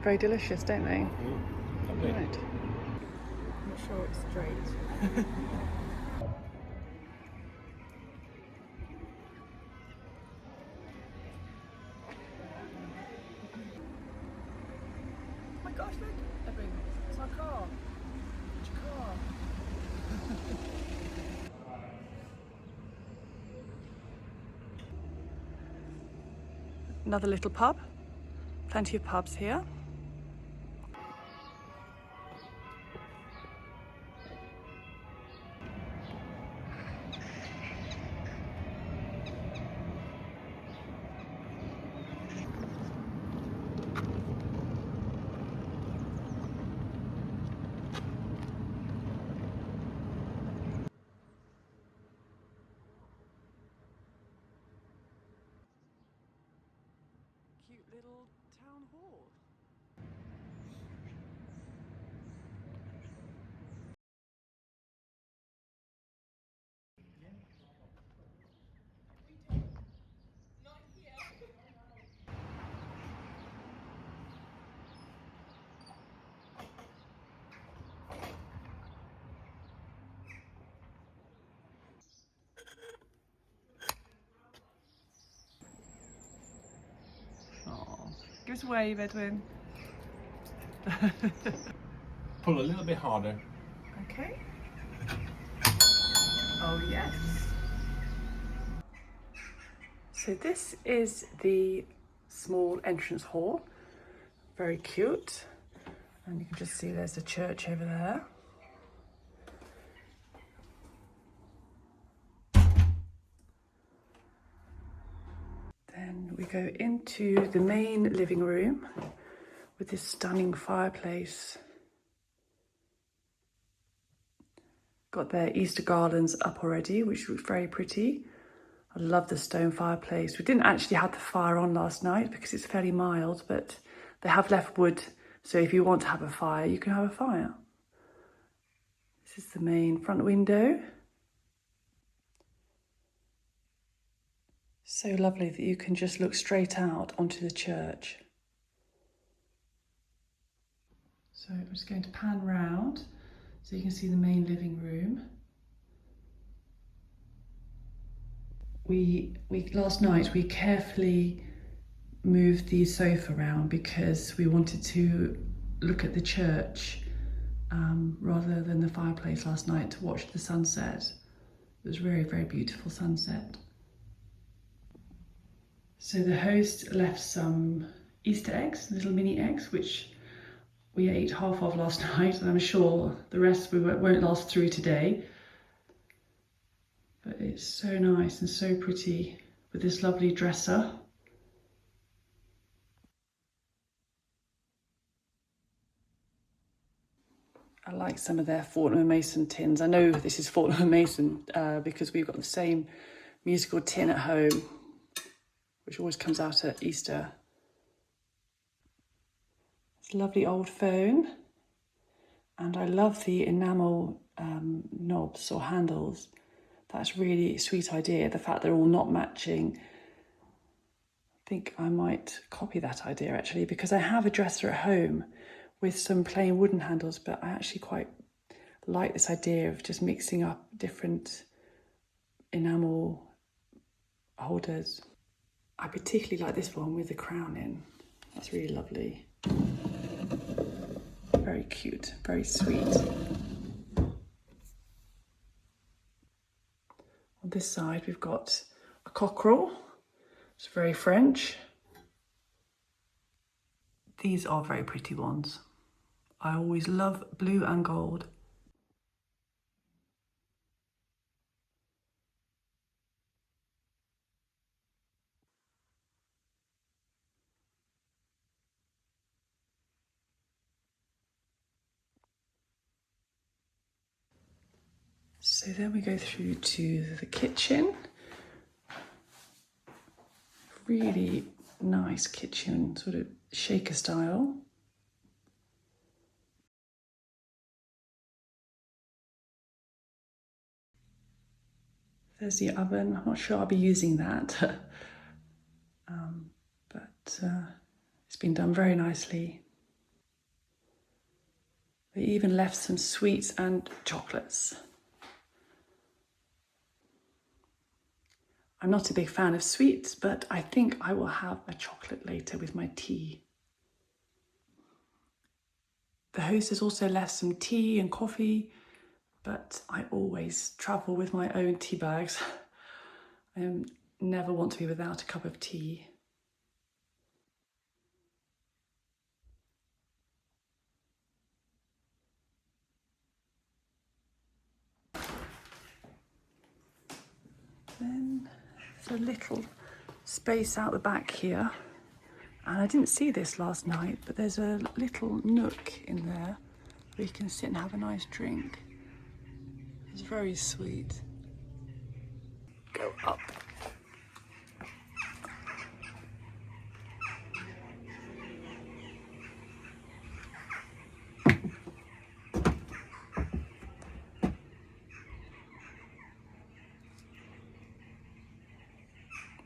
look very delicious, don't they? Lovely. Right. I'm not sure it's straight. Oh my gosh, look, Evan, it's our car. It's your car. Another little pub. Plenty of pubs here. Cute little town hall. Give us a wave, Edwin. Pull a little bit harder. Okay. Oh yes. So this is the small entrance hall. Very cute. And you can just see there's a church over there. Then we go into the main living room with this stunning fireplace. Got their Easter garlands up already, which looks very pretty. I love the stone fireplace. We didn't actually have the fire on last night because it's fairly mild, but they have left wood. So if you want to have a fire, you can have a fire. This is the main front window. So lovely that you can just look straight out onto the church. So I'm just going to pan round so you can see the main living room. Last night we carefully moved the sofa around because we wanted to look at the church rather than the fireplace last night to watch the sunset. It was a very, very beautiful sunset. So the host left some Easter eggs, little mini eggs, which we ate half of last night, and I'm sure the rest won't last through today. But it's so nice and so pretty with this lovely dresser. I like some of their Fortnum & Mason tins. I know this is Fortnum & Mason because we've got the same musical tin at home, which always comes out at Easter. It's a lovely old phone. And I love the enamel knobs or handles. That's really a sweet idea. The fact they're all not matching. I think I might copy that idea actually, because I have a dresser at home with some plain wooden handles, but I actually quite like this idea of just mixing up different enamel holders. I particularly like this one with the crown in. That's really lovely. Very cute, very sweet. On this side, we've got a cockerel. It's very French. These are very pretty ones. I always love blue and gold. So then we go through to the kitchen. Really nice kitchen, sort of shaker style. There's the oven. I'm not sure I'll be using that, but it's been done very nicely. They even left some sweets and chocolates. I'm not a big fan of sweets, but I think I will have a chocolate later with my tea. The host has also left some tea and coffee, but I always travel with my own tea bags. I never want to be without a cup of tea. Then there's a little space out the back here. And I didn't see this last night, but there's a little nook in there where you can sit and have a nice drink. It's very sweet. Go up.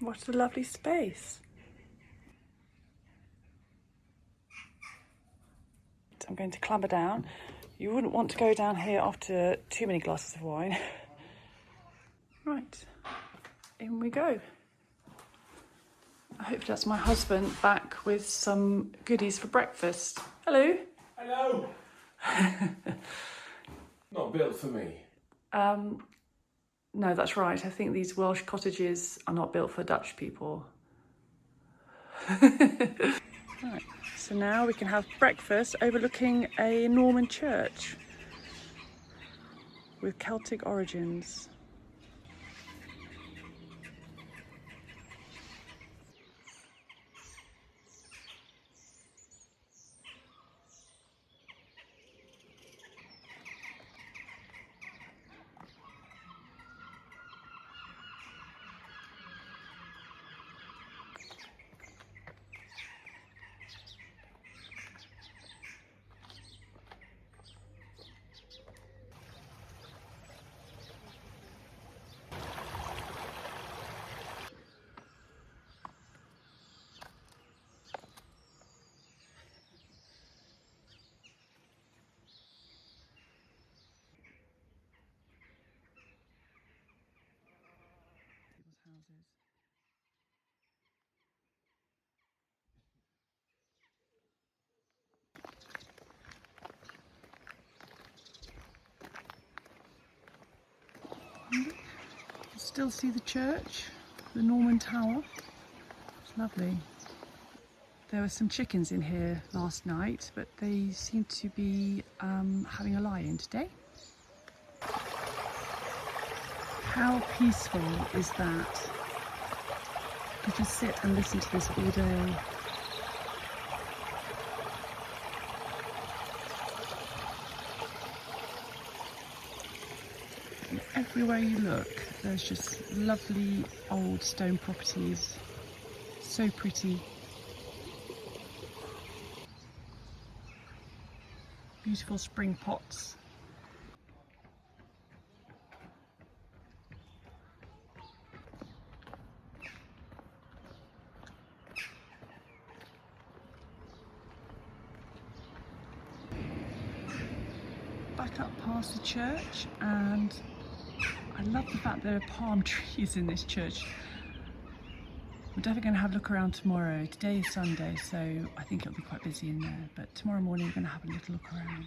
What a lovely space. I'm going to clamber down. You wouldn't want to go down here after too many glasses of wine. Right, in we go. I hope that's my husband back with some goodies for breakfast. Hello. Hello! Not built for me. No, that's right. I think these Welsh cottages are not built for Dutch people. Right, so now we can have breakfast overlooking a Norman church with Celtic origins. Still see the church, the Norman tower. It's lovely. There were some chickens in here last night, but they seem to be having a lie-in today. How peaceful is that? You can sit and listen to this all day. And everywhere you look, there's just lovely old stone properties. So pretty. Beautiful spring pots. Back up past the church, and I love the fact there are palm trees in this church. We're definitely going to have a look around tomorrow. Today is Sunday, so I think it'll be quite busy in there, but tomorrow morning we're going to have a little look around.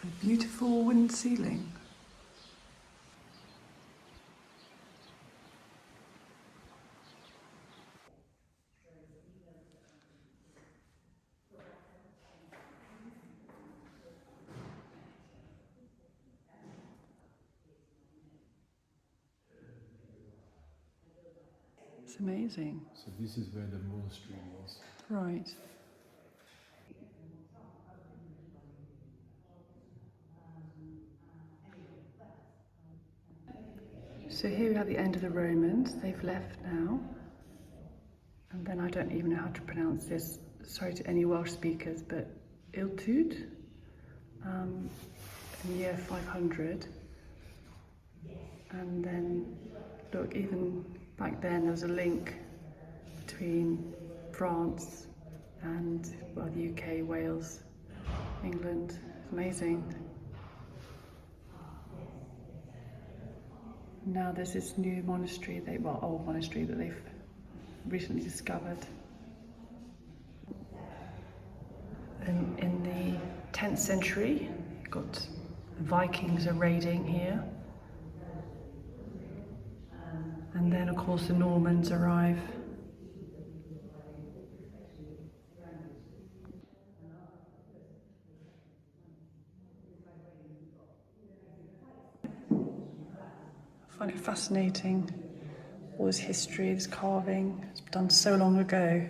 A beautiful wooden ceiling. It's amazing. So this is where the monastery was. Right. So here we are at the end of the Romans. They've left now. And then I don't even know how to pronounce this. Sorry to any Welsh speakers, but Illtud, in the year 500. And then, look, even back then there was a link between France and, well, the UK, Wales, England. It's amazing. Now there's this new monastery, old monastery that they've recently discovered. In the 10th century, got the Vikings are raiding here. And then, of course, the Normans arrive. I find it fascinating, all this history, this carving. It's done so long ago.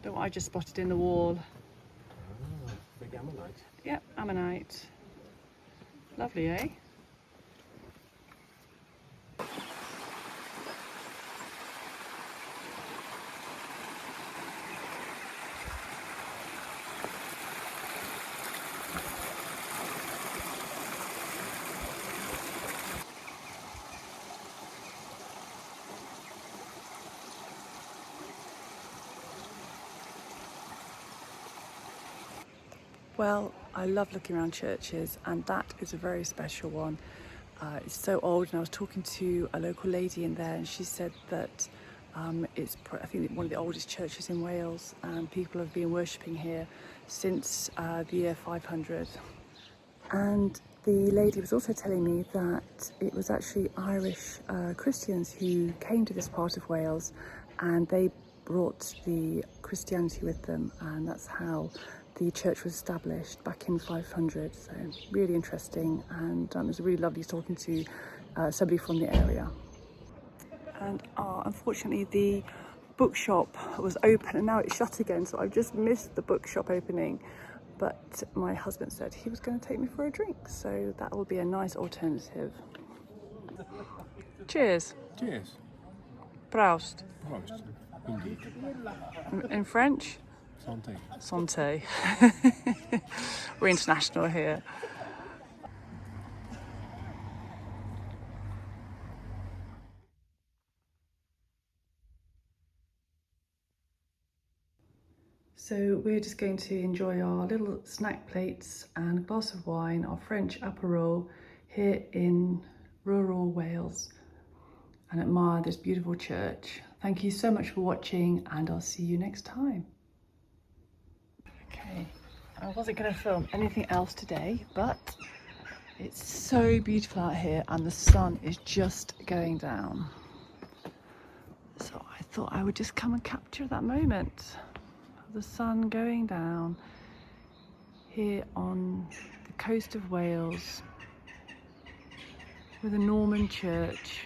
Look what I just spotted in the wall. Big ammonite. Yep, ammonite. Lovely, eh? Well, I love looking around churches, and that is a very special one. It's so old, and I was talking to a local lady in there, and she said that I think one of the oldest churches in Wales, and people have been worshipping here since the year 500. And the lady was also telling me that it was actually Irish Christians who came to this part of Wales, and they brought the Christianity with them, and that's how the church was established back in 500. So really interesting, and it was really lovely talking to somebody from the area. And unfortunately the bookshop was open and now it's shut again, so I've just missed the bookshop opening, but my husband said he was going to take me for a drink, so that will be a nice alternative. Cheers. Cheers. Proust. Prost. Indeed. In French? Santé. Santé. We're international here. So we're just going to enjoy our little snack plates and a glass of wine, our French apéro here in rural Wales, and admire this beautiful church. Thank you so much for watching, and I'll see you next time. Okay, I wasn't going to film anything else today, but it's so beautiful out here and the sun is just going down. So I thought I would just come and capture that moment. The sun going down here on the coast of Wales with a Norman church.